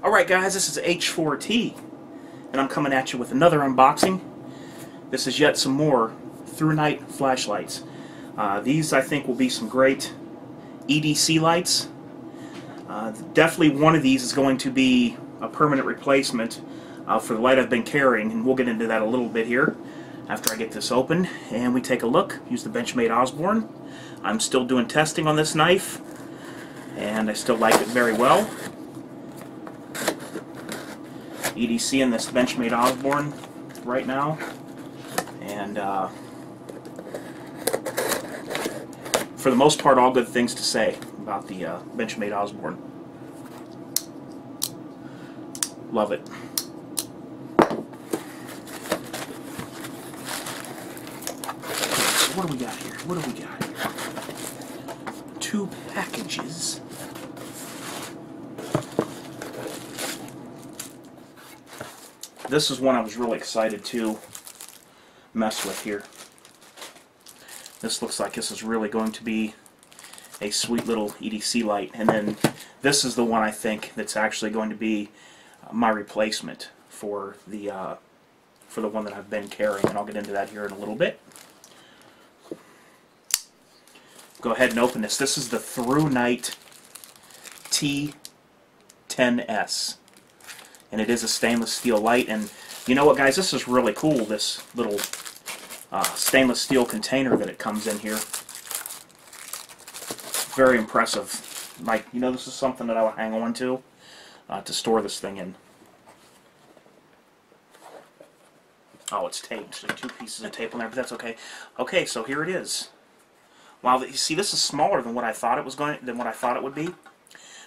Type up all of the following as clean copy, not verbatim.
Alright guys, this is H4T, and I'm coming at you with another unboxing. This is yet some more ThruNite flashlights. These I think will be some great EDC lights. Definitely one of these is going to be a permanent replacement for the light I've been carrying, and we'll get into that a little bit here after I get this open and we take a look. Use the Benchmade Osborne. I'm still doing testing on this knife, and I still like it very well. EDC in this Benchmade Osborne right now, and for the most part all good things to say about the Benchmade Osborne. Love it. So what do we got here? What do we got? Two packages. This is one I was really excited to mess with here. This looks like this is really going to be a sweet little EDC light, and then this is the one I think that's actually going to be my replacement for the one that I've been carrying, and I'll get into that here in a little bit. Go ahead and open this. This is the ThruNite T10S. And it is a stainless steel light, and you know what guys, this is really cool, this little stainless steel container that it comes in here. Very impressive. Like, you know, this is something that I would hang on to store this thing in. Oh, it's taped. There's two pieces of tape on there, but that's okay. Okay, so here it is. Wow, you see, this is smaller than what I thought it would be,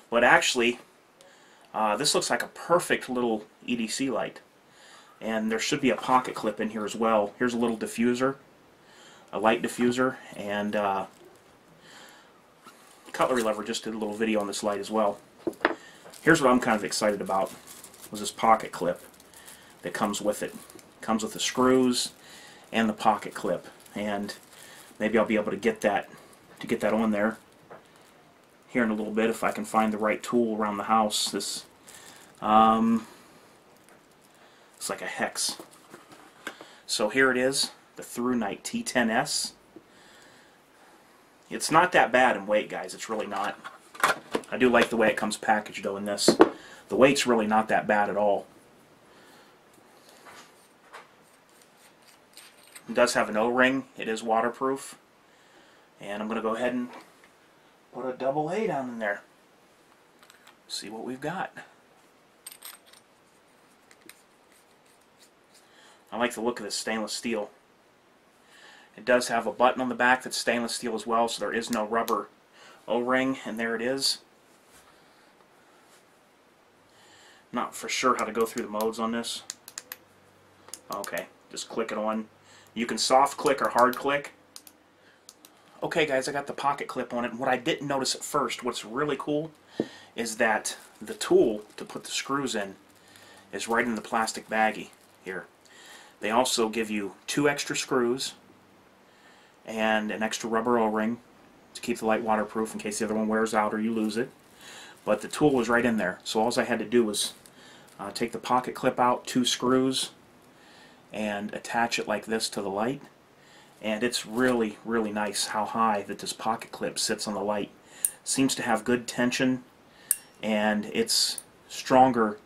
but actually this looks like a perfect little EDC light. And there should be a pocket clip in here as well. Here's a little diffuser, a light diffuser, and cutlery lever. Just did a little video on this light as well. Here's what I'm kind of excited about, was this pocket clip that comes with it. Comes with the screws and the pocket clip, and maybe I'll be able to get that on there here in a little bit if I can find the right tool around the house. This it's like a hex. So here it is, the ThruNite T10S. It's not that bad in weight, guys. It's really not. I do like the way it comes packaged though in this. The weight's really not that bad at all. It does have an O-ring. It is waterproof. And I'm going to go ahead and put a double A down in there. See what we've got. I like the look of this stainless steel. It does have a button on the back that's stainless steel as well, so there is no rubber O-ring, and there it is. Not for sure how to go through the modes on this. Okay, just click it on. You can soft click or hard click. Okay guys, I got the pocket clip on it, and what I didn't notice at first, what's really cool, is that the tool to put the screws in is right in the plastic baggie here. They also give you 2 extra screws and an extra rubber O-ring to keep the light waterproof in case the other one wears out or you lose it. But the tool was right in there, so all I had to do was take the pocket clip out, 2 screws, and attach it like this to the light. And it's really, really nice how high that this pocket clip sits on the light. Seems to have good tension, and it's stronger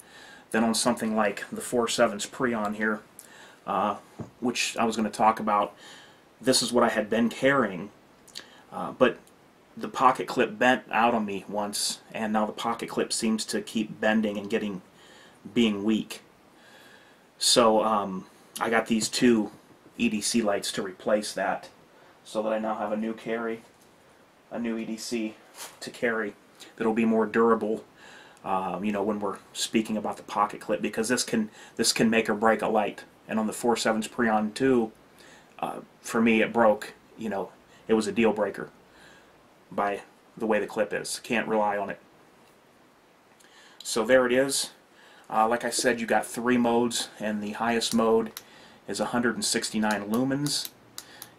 than on something like the 4.7's Preon here, which I was going to talk about. This is what I had been carrying, but the pocket clip bent out on me once, and now the pocket clip seems to keep bending and being weak. So I got these 2 EDC lights to replace that, so that I now have a new EDC to carry that'll be more durable. You know, when we're speaking about the pocket clip, because this can make or break a light. And on the 4.7's Preon 2, for me it broke. You know, it was a deal breaker by the way the clip is. Can't rely on it. So there it is. Like I said, you got 3 modes, and the highest mode is 169 lumens.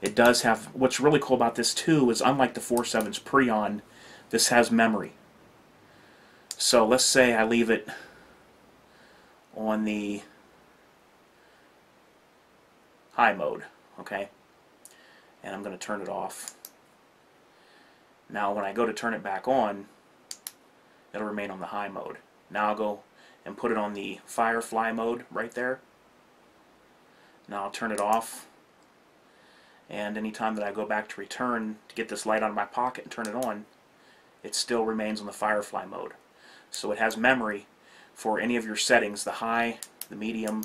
It does have, what's really cool about this too is, unlike the 4.7's Preon, this has memory. So let's say I leave it on the high mode, okay? And I'm going to turn it off. Now when I go to turn it back on, it'll remain on the high mode. Now I'll go and put it on the Firefly mode right there. Now I'll turn it off, and anytime that I go back to return to get this light out of my pocket and turn it on, it still remains on the Firefly mode. So it has memory for any of your settings, the high, the medium,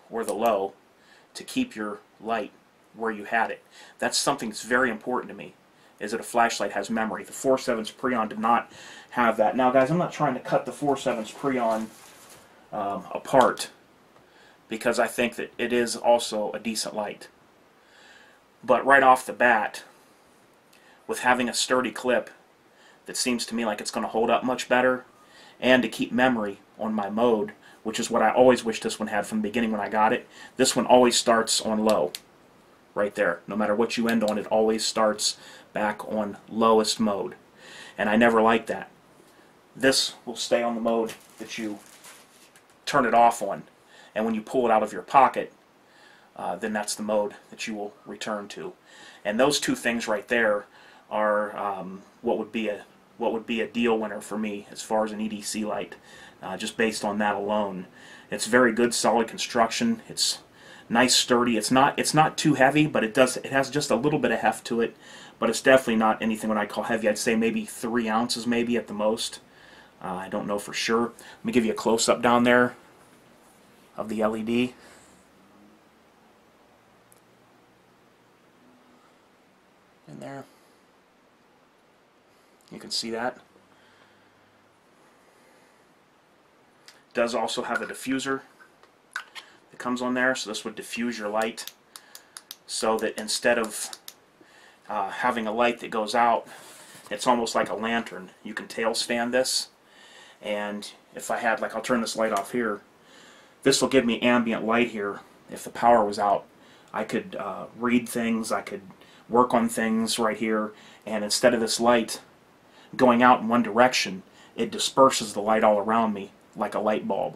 or the low, to keep your light where you had it. That's something that's very important to me, is that a flashlight has memory. The 4.7's Preon did not have that. Now guys, I'm not trying to cut the 4.7's Preon apart, because I think that it is also a decent light. But right off the bat, with having a sturdy clip that seems to me like it's going to hold up much better, and to keep memory on my mode, which is what I always wish this one had from the beginning when I got it. This one always starts on low, right there. No matter what you end on, it always starts back on lowest mode. And I never liked that. This will stay on the mode that you turn it off on. And when you pull it out of your pocket, then that's the mode that you will return to. And those two things right there are what would be a deal winner for me as far as an EDC light, just based on that alone. It's very good, solid construction. It's nice, sturdy. It's not too heavy, but it has just a little bit of heft to it. But it's definitely not anything what I call heavy. I'd say maybe 3 ounces, maybe at the most. I don't know for sure. Let me give you a close-up down there of the LED. In there. You can see that. It does also have a diffuser that comes on there, so this would diffuse your light, so that instead of having a light that goes out, it's almost like a lantern. You can tail stand this, and if I had, like, I'll turn this light off here, this will give me ambient light here. If the power was out, I could read things, I could work on things right here, and instead of this light going out in one direction, it disperses the light all around me like a light bulb.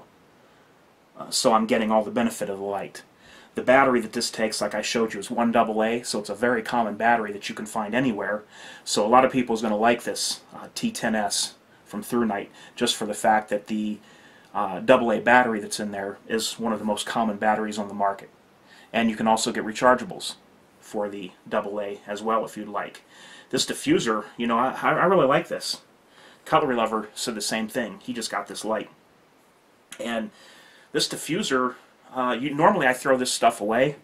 So I'm getting all the benefit of the light. The battery that this takes, like I showed you, is 1 AA, so it's a very common battery that you can find anywhere. So a lot of people is going to like this T10S from ThruNite, just for the fact that the AA battery that's in there is one of the most common batteries on the market. And you can also get rechargeables for the AA as well if you'd like. This diffuser, you know, I really like this. Cutlery Lover said the same thing. He just got this light. And this diffuser, normally I throw this stuff away,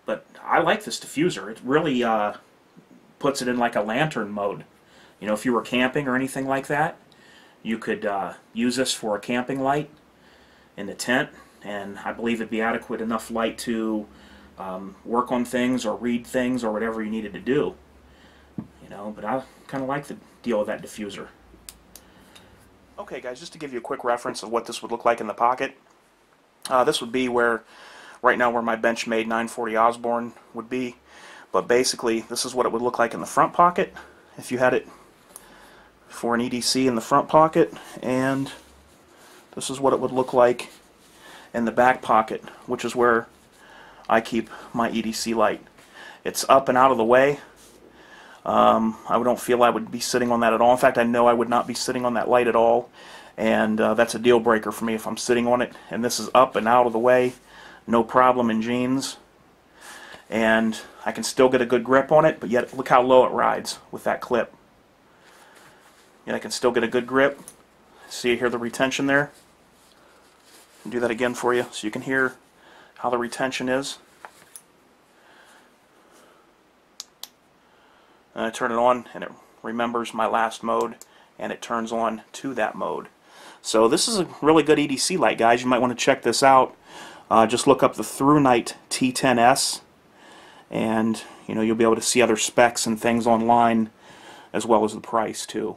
but I like this diffuser. It really puts it in like a lantern mode. You know, if you were camping or anything like that, you could use this for a camping light in the tent, and I believe it'd be adequate enough light to work on things or read things or whatever you needed to do. You know, but I kind of like the deal of that diffuser. Okay guys, just to give you a quick reference of what this would look like in the pocket. This would be where, right now, where my Benchmade 940 Osborne would be. But basically, this is what it would look like in the front pocket, if you had it for an EDC in the front pocket. And this is what it would look like in the back pocket, which is where I keep my EDC light. It's up and out of the way. I don't feel I would be sitting on that at all. In fact, I know I would not be sitting on that light at all, and that's a deal breaker for me if I'm sitting on it. And this is up and out of the way, no problem in jeans, and I can still get a good grip on it, but yet look how low it rides with that clip. Yet I can still get a good grip. See, hear the retention there? I'll do that again for you so you can hear how the retention is. And I turn it on, and it remembers my last mode, and it turns on to that mode. So this is a really good EDC light, guys. You might want to check this out. Just look up the ThruNite T10S, and you know, you'll be able to see other specs and things online, as well as the price too.